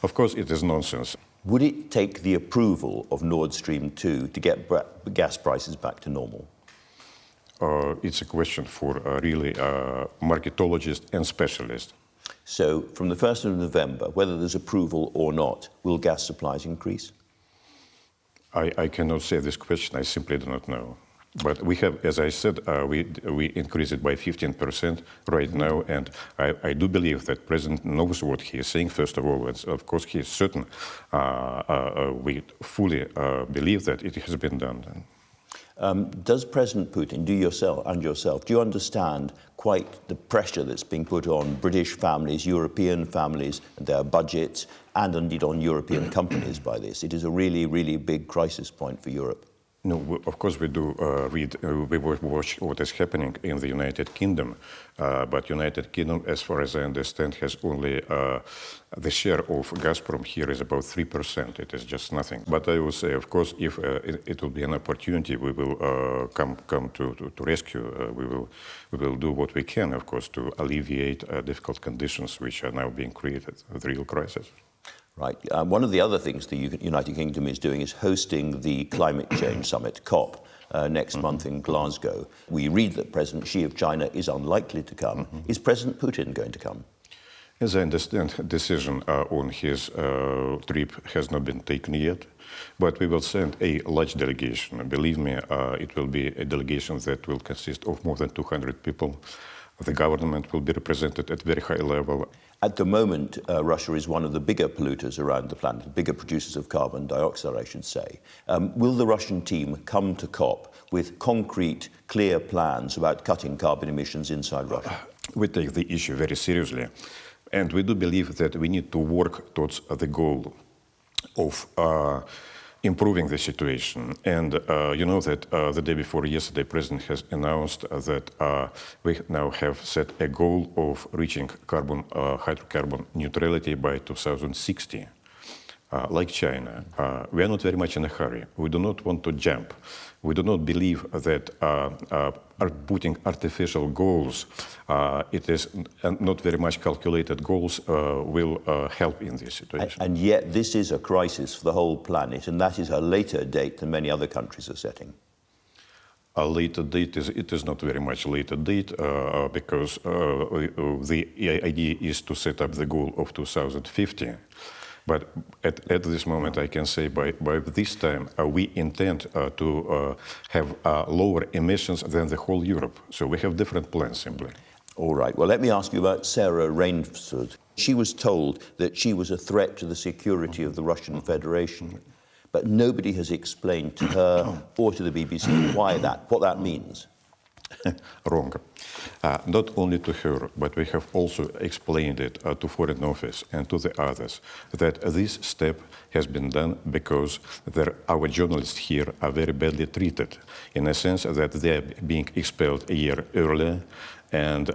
Of course, it is nonsense.
Would it take the approval of Nord Stream 2 to get gas prices back to normal?
It's a question for really marketologists and specialists.
So from the 1st of November, whether there's approval or not, will gas supplies increase?
I cannot say this question. I simply do not know. But we have, as I said, we increase it by 15% right now, and I do believe that President knows what he is saying, first of all, and of course he is certain. We fully believe that it has been done.
Does President Putin, do you understand quite the pressure that's being put on British families, European families, and their budgets, and indeed on European companies by this? It is a really, really big crisis point for Europe.
No, of course we do read, we watch what is happening in the United Kingdom, but United Kingdom, as far as I understand, has only the share of Gazprom here is about 3%. It is just nothing. But I will say, of course, if it will be an opportunity, we will come to rescue. We will do what we can, of course, to alleviate difficult conditions which are now being created with real crisis.
Right. One of the other things the United Kingdom is doing is hosting the Climate Change Summit, COP, next month in Glasgow. We read that President Xi of China is unlikely to come. Is President Putin going to come?
As I understand, decision on his trip has not been taken yet, but we will send a large delegation. Believe me, it will be a delegation that will consist of more than 200 people. The government will be represented at very high level.
At the moment, Russia is one of the bigger polluters around the planet, bigger producers of carbon dioxide, I should say. Will the Russian team come to COP with concrete, clear plans about cutting carbon emissions inside Russia?
We take the issue very seriously, and we do believe that we need to work towards the goal of improving the situation. And you know that the day before yesterday, President has announced that we now have set a goal of reaching hydrocarbon neutrality by 2060. Like China, we are not very much in a hurry. We do not want to jump. We do not believe that putting artificial goals, it is not very much calculated goals, will help in this situation.
And yet this is a crisis for the whole planet, and that is a later date than many other countries are setting.
A later date, it is not very much later date, because the idea is to set up the goal of 2050. But at this moment, I can say by this time, we intend to have lower emissions than the whole Europe. So we have different plans, simply.
All right. Well, let me ask you about Sarah Rainsford. She was told that she was a threat to the security of the Russian Federation. But nobody has explained to her or to the BBC what that means.
Wrong. Not only to her, but we have also explained it to Foreign Office and to the others that this step has been done because our journalists here are very badly treated, in a sense that they are being expelled a year earlier, and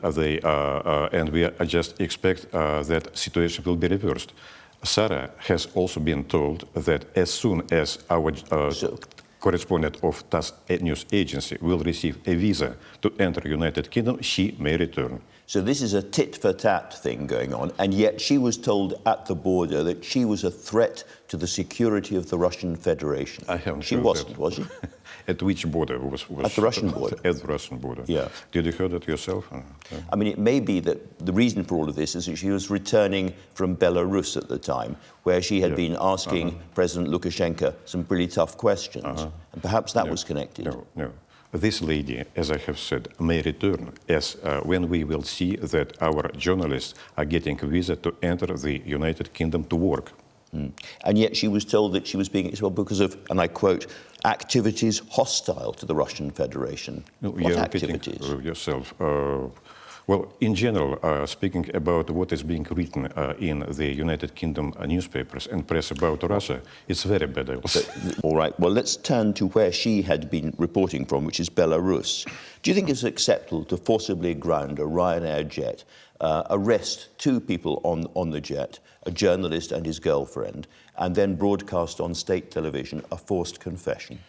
we just expect that situation will be reversed. Sarah has also been told that as soon as our correspondent of TASS news agency will receive a visa to enter United Kingdom, she may return.
So this is a tit-for-tat thing going on, and yet she was told at the border that she was a threat to the security of the Russian Federation.
I haven't
She wasn't, was she?
At which border?
At the Russian border.
At the Russian border.
Yeah.
Did you hear that yourself?
I mean, it may be that the reason for all of this is that she was returning from Belarus at the time, where she had been asking President Lukashenko some pretty tough questions. And perhaps that was connected.
No. This lady, as I have said, may return as when we will see that our journalists are getting a visa to enter the United Kingdom to work.
And yet she was told that she was being expelled because of, and I quote, activities hostile to the Russian Federation.
No,
what
you're
activities?
Repeating yourself. Well, in general, speaking about what is being written in the United Kingdom newspapers and press about Russia, it's very bad, I will say.
All right, well, let's turn to where she had been reporting from, which is Belarus. Do you think it's acceptable to forcibly ground a Ryanair jet, arrest two people on the jet, a journalist and his girlfriend, and then broadcast on state television a forced confession?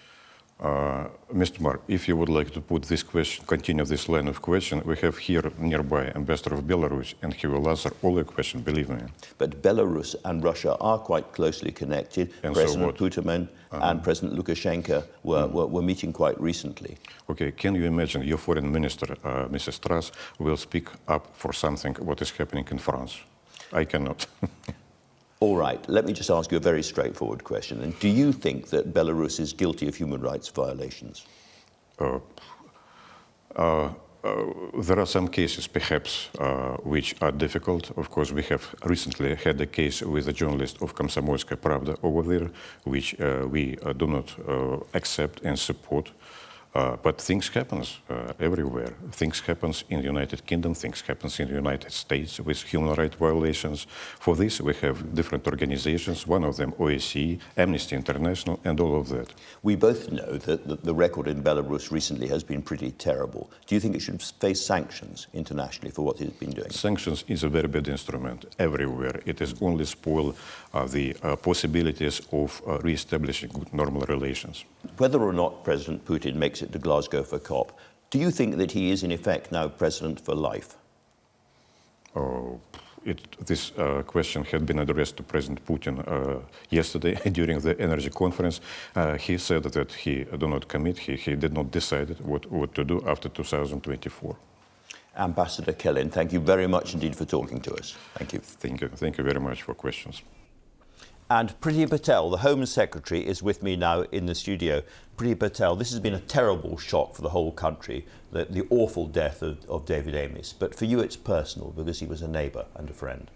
Mr. Marr, if you would like to put this question, continue this line of question, we have here nearby Ambassador of Belarus, and he will answer all your questions, believe me.
But Belarus and Russia are quite closely connected.
And
President
so
Putin and President Lukashenko were meeting quite recently.
Okay, can you imagine your foreign minister, Mrs. Truss, will speak up for something what is happening in France? I cannot.
All right, let me just ask you a very straightforward question. And do you think that Belarus is guilty of human rights violations?
There are some cases, perhaps, which are difficult. Of course, we have recently had a case with a journalist of Komsomolskaya Pravda over there, which we do not accept and support. But things happen everywhere. Things happen in the United Kingdom, things happen in the United States with human rights violations. For this, we have different organizations, one of them OSCE, Amnesty International, and all of that.
We both know that the record in Belarus recently has been pretty terrible. Do you think it should face sanctions internationally for what it's been doing?
Sanctions is a very bad instrument everywhere. It is only spoil the possibilities of re-establishing good normal relations.
Whether or not President Putin makes it to Glasgow for COP, do you think that he is in effect now president for life?
Oh, this question had been addressed to President Putin yesterday during the energy conference. He said that he did not commit, he did not decide what to do after 2024.
Ambassador Kelin, thank you very much indeed for talking to us. Thank you.
Thank you. Thank you very much for questions.
And Priti Patel, the Home Secretary, is with me now in the studio. Priti Patel, this has been a terrible shock for the whole country, the awful death of David Amiss. But for you it's personal because he was a neighbour and a friend.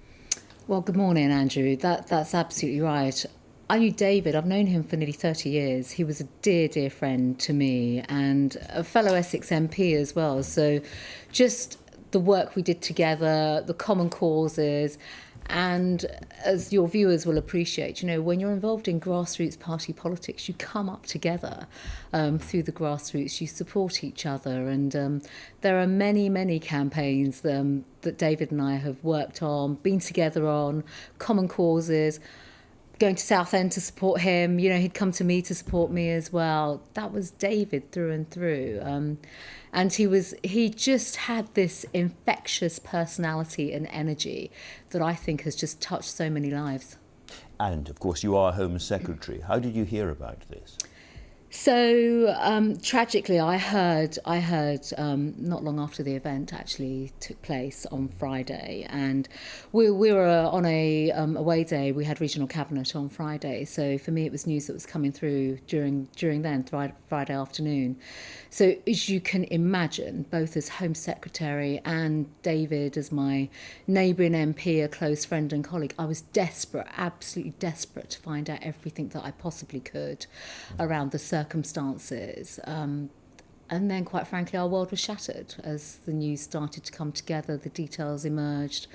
Well, good morning, Andrew. That's absolutely right. I knew David. I've known him for nearly 30 years. He was a dear, dear friend to me and a fellow Essex MP as well. So just the work we did together, the common causes, and as your viewers will appreciate, you know, when you're involved in grassroots party politics, you come up together through the grassroots, you support each other. And there are many, many campaigns that David and I have worked on, been together on, common causes, going to Southend to support him. You know, he'd come to me to support me as well. That was David through and through. And he just had this infectious personality and energy that I think has just touched so many lives.
And of course you are Home Secretary. How did you hear about this?
So tragically, I heard not long after the event actually took place on Friday, and we were on a away day. We had regional cabinet on Friday, so for me it was news that was coming through during then Friday afternoon. So as you can imagine, both as Home Secretary and David as my neighbouring MP, a close friend and colleague, I was desperate, absolutely desperate to find out everything that I possibly could around the circumstances. And then, quite frankly, our world was shattered as the news started to come together, the details emerged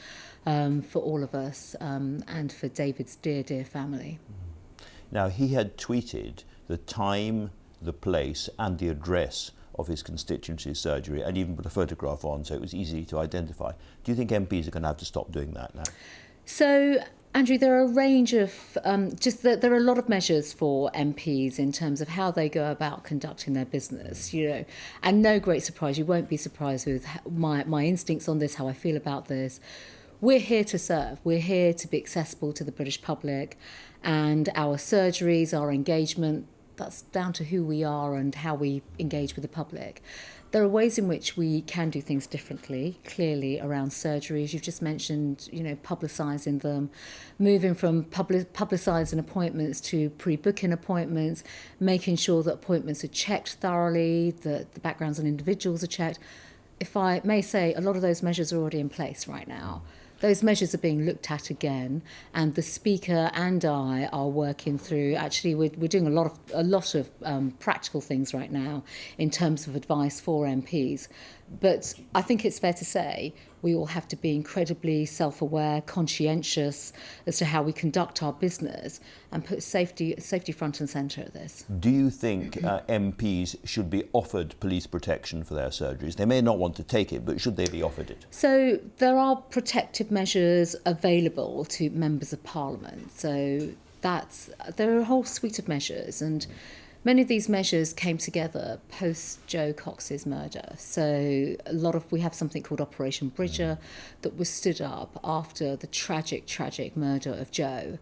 for all of us and for David's dear, dear family.
Now, he had tweeted the time, the place and the address of his constituency surgery and even put a photograph on so it was easy to identify. Do you think MPs are going to have to stop doing that now?
So, Andrew, there are a range of, there are a lot of measures for MPs in terms of how they go about conducting their business, you know, and no great surprise, you won't be surprised with my instincts on this, how I feel about this. We're here to serve, we're here to be accessible to the British public, and our surgeries, our engagement, that's down to who we are and how we engage with the public. There are ways in which we can do things differently, clearly around surgeries. You've just mentioned, you know, publicising them, moving from publicising appointments to pre-booking appointments, making sure that appointments are checked thoroughly, that the backgrounds on individuals are checked. If I may say, a lot of those measures are already in place right now. Those measures are being looked at again, and the Speaker and I are working through. Actually, we're doing a lot of practical things right now in terms of advice for MPs. But I think it's fair to say we all have to be incredibly self-aware, conscientious as to how we conduct our business and put safety front and centre at this.
Do you think MPs should be offered police protection for their surgeries? They may not want to take it, but should they be offered it?
So there are protective measures available to members of Parliament. So there are a whole suite of measures, and many of these measures came together post Joe Cox's murder. So we have something called Operation Bridger that was stood up after the tragic murder of Joe.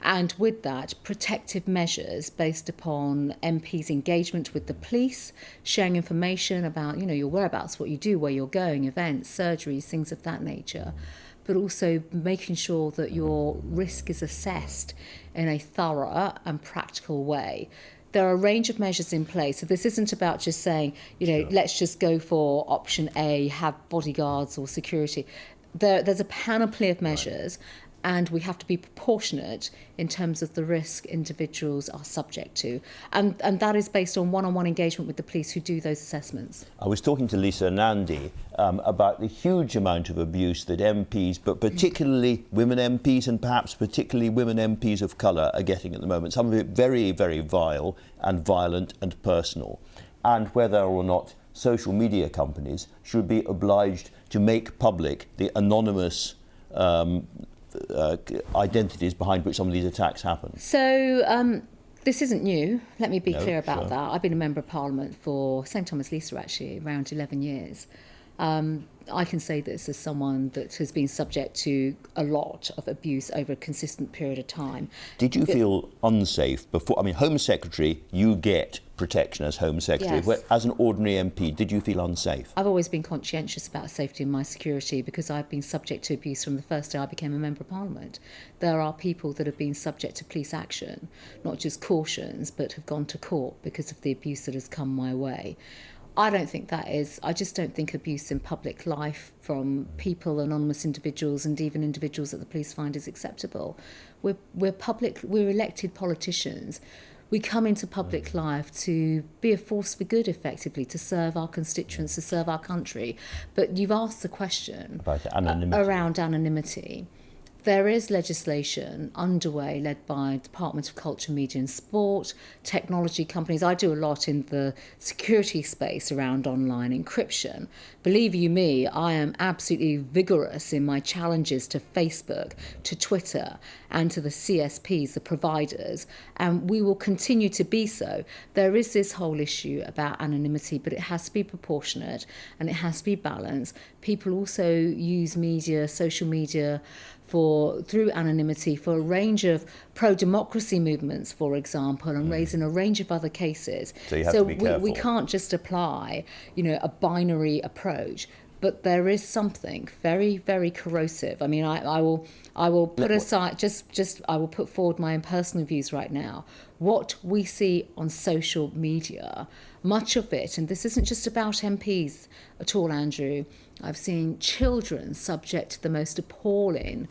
And with that, protective measures based upon MPs' engagement with the police, sharing information about, you know, your whereabouts, what you do, where you're going, events, surgeries, things of that nature, but also making sure that your risk is assessed in a thorough and practical way. There are a range of measures in place. So this isn't about just saying, you know, let's just go for option A, have bodyguards or security. There's a panoply of measures. and we have to be proportionate in terms of the risk individuals are subject to. And that is based on one-on-one engagement with the police who do those assessments.
I was talking to Lisa Nandy about the huge amount of abuse that MPs, but particularly women MPs and perhaps particularly women MPs of colour are getting at the moment. Some of it very, very vile and violent and personal. And whether or not social media companies should be obliged to make public the anonymous identities behind which some of these attacks happen.
So this isn't new. Let me be clear about
sure.
that. I've been a Member of Parliament for same time as Lisa, actually, around 11 years. I can say this as someone that has been subject to a lot of abuse over a consistent period of time.
Did you feel unsafe before? I mean, Home Secretary, you get protection as Home Secretary.
Yes.
As an ordinary MP, did you feel unsafe?
I've always been conscientious about safety and my security because I've been subject to abuse from the first day I became a Member of Parliament. There are people that have been subject to police action, not just cautions, but have gone to court because of the abuse that has come my way. I don't think that is, I just don't think abuse in public life from people, anonymous individuals, and even individuals that the police find is acceptable. We're elected politicians. We come into public life to be a force for good, effectively, to serve our constituents, to serve our country. But you've asked the question
about anonymity.
Around anonymity. There is legislation underway led by Department of Culture, Media and Sport, technology companies. I do a lot in the security space around online encryption. Believe you me, I am absolutely vigorous in my challenges to Facebook, to Twitter and to the CSPs, the providers, and we will continue to be so. There is this whole issue about anonymity, but it has to be proportionate and it has to be balanced. People also use media, social media, through anonymity for a range of pro-democracy movements, for example, and raising a range of other cases.
So you have to be careful.
We can't just apply, a binary approach. But there is something very, very corrosive. I mean, I will put aside I will put forward my own personal views right now. What we see on social media, much of it, and this isn't just about MPs at all, Andrew. I've seen children subject to the most appalling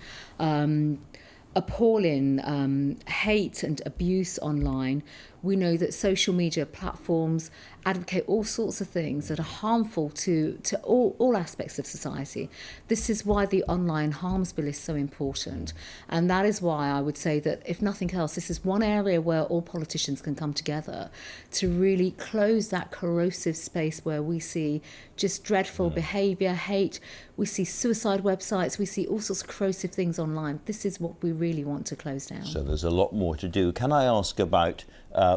hate and abuse online. We know that social media platforms advocate all sorts of things that are harmful to all aspects of society. This is why the online harms bill is so important. And that is why I would say that, if nothing else, this is one area where all politicians can come together to really close that corrosive space where we see just dreadful behaviour, hate, we see suicide websites, we see all sorts of corrosive things online. This is what we really want to close down.
So there's a lot more to do. Can I ask about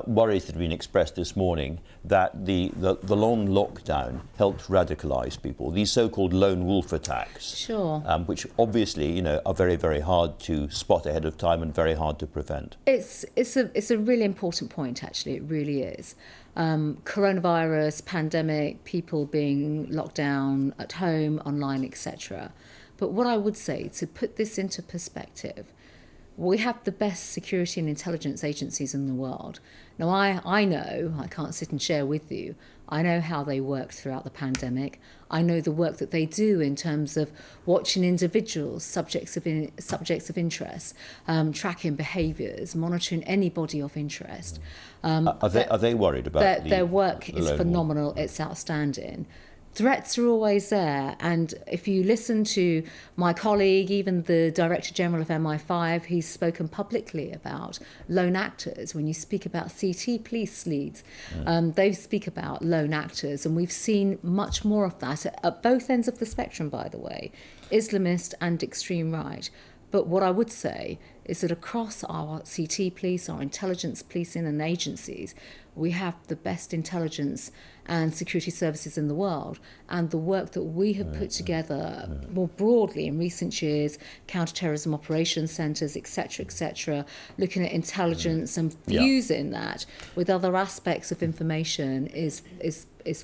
worries that have been expressed this morning that the long lockdown helped radicalise people, these so-called lone wolf attacks?
Sure.
Which obviously, are very, very hard to spot ahead of time and very hard to prevent.
It's a really important point, actually. It really is. Coronavirus, pandemic, people being locked down at home, online, etc. But what I would say, to put this into perspective, we have the best security and intelligence agencies in the world. Now, I know, I can't sit and share with you, I know how they worked throughout the pandemic. I know the work that they do in terms of watching individuals, subjects of interest, tracking behaviours, monitoring anybody of interest.
Are they worried about
their work is phenomenal, it's outstanding. Threats are always there, and if you listen to my colleague, even the Director General of MI5, he's spoken publicly about lone actors. When you speak about CT police leads, they speak about lone actors, and we've seen much more of that at both ends of the spectrum, by the way, Islamist and extreme right. But what I would say is that across our CT police, our intelligence policing and agencies, we have the best intelligence and security services in the world. And the work that we have put together more broadly in recent years, counter-terrorism operations centres, etc., looking at intelligence and fusing that with other aspects of information is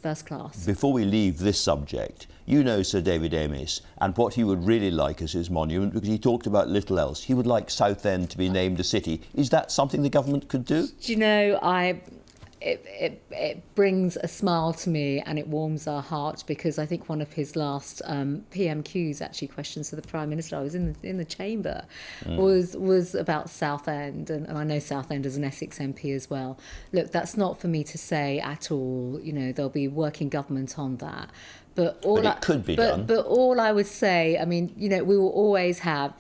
first class.
Before we leave this subject, you know Sir David Amiss and what he would really like as his monument, because he talked about little else. He would like Southend to be named a city. Is that something the government could do?
Do you know, it brings a smile to me and it warms our heart, because I think one of his last PMQs, actually questions to the Prime Minister, I was in the chamber, was about Southend, and I know Southend as an Essex MP as well. Look, that's not for me to say at all. You know, there'll be working government on that. But it
could be done.
But all I would say, I mean, you know, we will always have.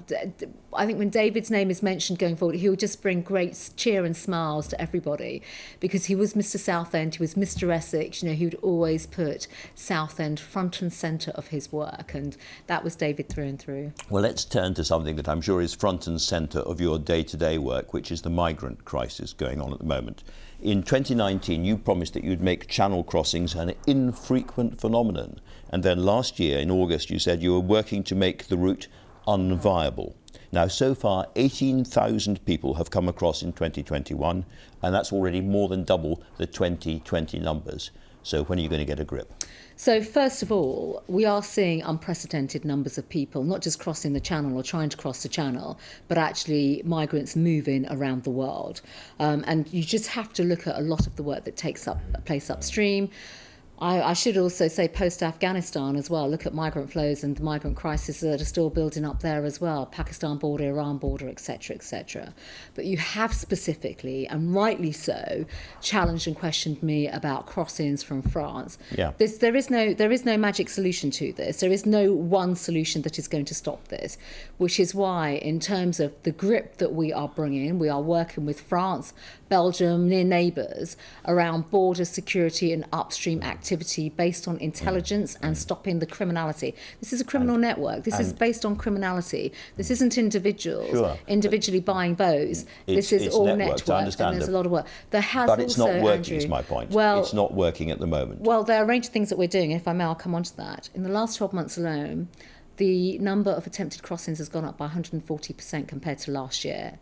I think when David's name is mentioned going forward, he will just bring great cheer and smiles to everybody, because he was Mr. Southend, he was Mr. Essex. You know, he would always put Southend front and centre of his work, and that was David through and through.
Well, let's turn to something that I'm sure is front and centre of your day-to-day work, which is the migrant crisis going on at the moment. In 2019, you promised that you'd make channel crossings an infrequent phenomenon. And then last year, in August, you said you were working to make the route unviable. Now, so far, 18,000 people have come across in 2021, and that's already more than double the 2020 numbers. So when are you going to get a grip?
So first of all, we are seeing unprecedented numbers of people, not just crossing the channel or trying to cross the channel, but actually migrants moving around the world. And you just have to look at a lot of the work that takes place upstream. I should also say post-Afghanistan as well. Look at migrant flows and the migrant crisis that are still building up there as well. Pakistan border, Iran border, etc., etc. But you have specifically, and rightly so, challenged and questioned me about crossings from France.
Yeah.
There is no magic solution to this. There is no one solution that is going to stop this, which is why, in terms of the grip that we are bringing, we are working with France, Belgium, near neighbours, around border security and upstream activity based on intelligence and stopping the criminality. This is a criminal network. This is based on criminality. This isn't individuals individually buying boats. This is all networked, and there's a lot of work. There has
but it's
also,
not working,
Andrew,
is my point.
Well,
it's not working at the moment.
Well, there are a range of things that we're doing. If I may, I'll come on to that. In the last 12 months alone, the number of attempted crossings has gone up by 140% compared to last year.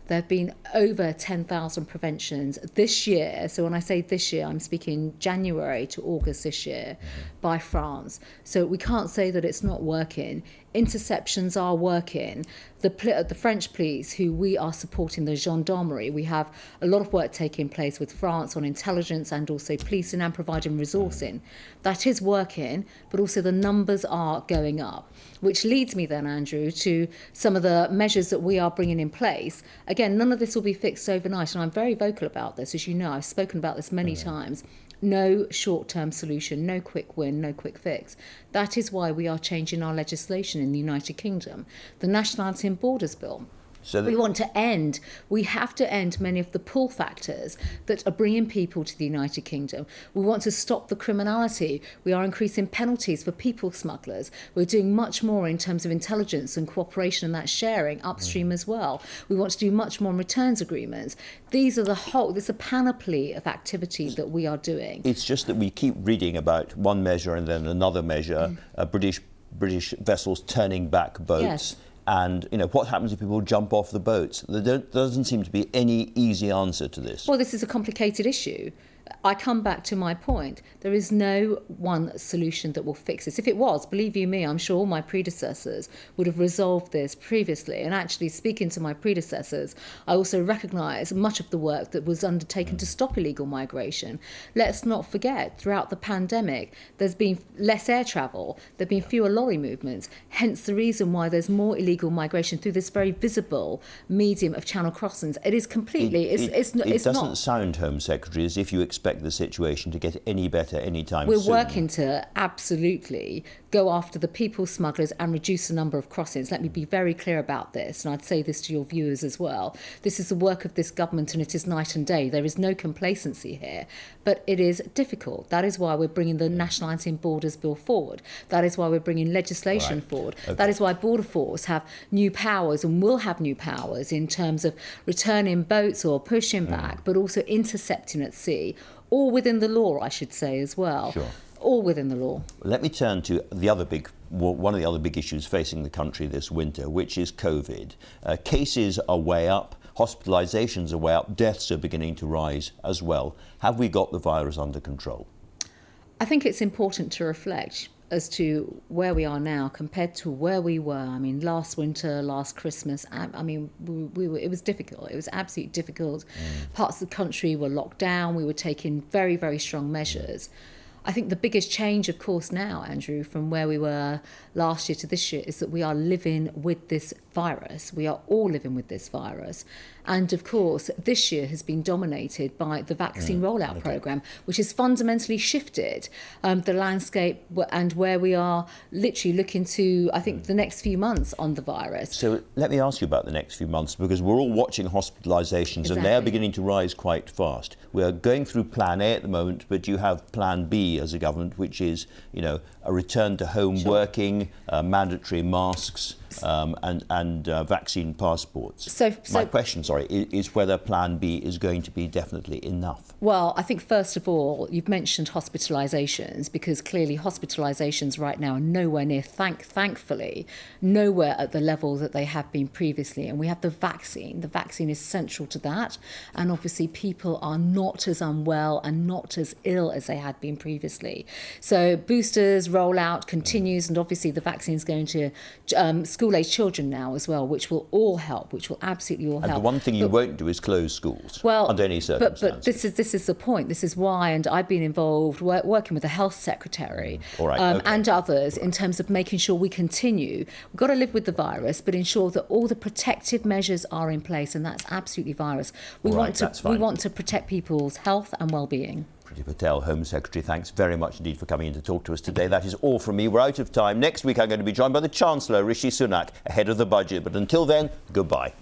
There have been over 10,000 preventions this year. So when I say this year, I'm speaking January to August this year by France. So we can't say that it's not working. Interceptions are working. The French police, who we are supporting, the gendarmerie, we have a lot of work taking place with France on intelligence and also policing and providing resourcing. That is working, but also the numbers are going up, which leads me then, Andrew, to some of the measures that we are bringing in place. Again, none of this will be fixed overnight, and I'm very vocal about this. As you know, I've spoken about this many times. No short-term solution, no quick win, no quick fix. That is why we are changing our legislation in the United Kingdom. The Nationality and Borders Bill. So we have to end many of the pull factors that are bringing people to the United Kingdom. We want to stop the criminality. We are increasing penalties for people smugglers. We're doing much more in terms of intelligence and cooperation and that sharing upstream as well. We want to do much more on returns agreements. There's a panoply of activity that we are doing.
It's just that we keep reading about one measure and then another measure, British vessels turning back boats.
Yes.
And, you know, what happens if people jump off the boats? There doesn't seem to be any easy answer to this.
Well, this is a complicated issue. I come back to my point. There is no one solution that will fix this. If it was, believe you me, I'm sure all my predecessors would have resolved this previously. And actually, speaking to my predecessors, I also recognise much of the work that was undertaken to stop illegal migration. Let's not forget, throughout the pandemic, there's been less air travel, there have been fewer lorry movements, hence the reason why there's more illegal migration through this very visible medium of channel crossings. It is completely,
it doesn't sound, Home Secretary, as if you expect the situation to get any better anytime soon.
We're working to absolutely go after the people smugglers and reduce the number of crossings. Let me be very clear about this, and I'd say this to your viewers as well. This is the work of this government, and it is night and day. There is no complacency here, but it is difficult. That is why we're bringing the Nationality and Borders Bill forward. That is why we're bringing legislation forward. Okay. That is why Border Force have new powers and will have new powers in terms of returning boats or pushing back, but also intercepting at sea. All within the law, I should say, as well.
Sure.
All within the law.
Let me turn to one of the other big issues facing the country this winter, which is COVID. Cases are way up, hospitalisations are way up, deaths are beginning to rise as well. Have we got the virus under control?
I think it's important to reflect. as to where we are now compared to where we were. I mean, last winter, last Christmas, I mean, it was difficult. It was absolutely difficult. Parts of the country were locked down. We were taking very, very strong measures. I think the biggest change, of course, now, Andrew, from where we were last year to this year is that we are living with this virus. We are all living with this virus. And, of course, this year has been dominated by the vaccine rollout programme, which has fundamentally shifted the landscape and where we are literally looking to, I think, the next few months on the virus.
So let me ask you about the next few months, because we're all watching hospitalisations and they're beginning to rise quite fast. We're going through Plan A at the moment, but you have Plan B as a government, which is, you know, a return to home working, mandatory masks, and vaccine passports. So my question, is whether Plan B is going to be definitely enough.
Well, I think first of all, you've mentioned hospitalisations, because clearly hospitalisations right now are nowhere near, thankfully, nowhere at the level that they have been previously. And we have the vaccine. The vaccine is central to that. And obviously people are not as unwell and not as ill as they had been previously. So boosters rollout continues, and obviously the vaccine is going to school-age children now as well, which will all help, which will absolutely all help.
And the one thing you won't do is close schools under any circumstances.
But this is the point. This is why, and I've been involved working with the health secretary and others in terms of making sure we continue. We've got to live with the virus, but ensure that all the protective measures are in place, and that's absolutely virus. We want to protect people's health and well-being.
Priti Patel, Home Secretary, thanks very much indeed for coming in to talk to us today. That is all from me. We're out of time. Next week I'm going to be joined by the Chancellor, Rishi Sunak, ahead of the budget. But until then, goodbye.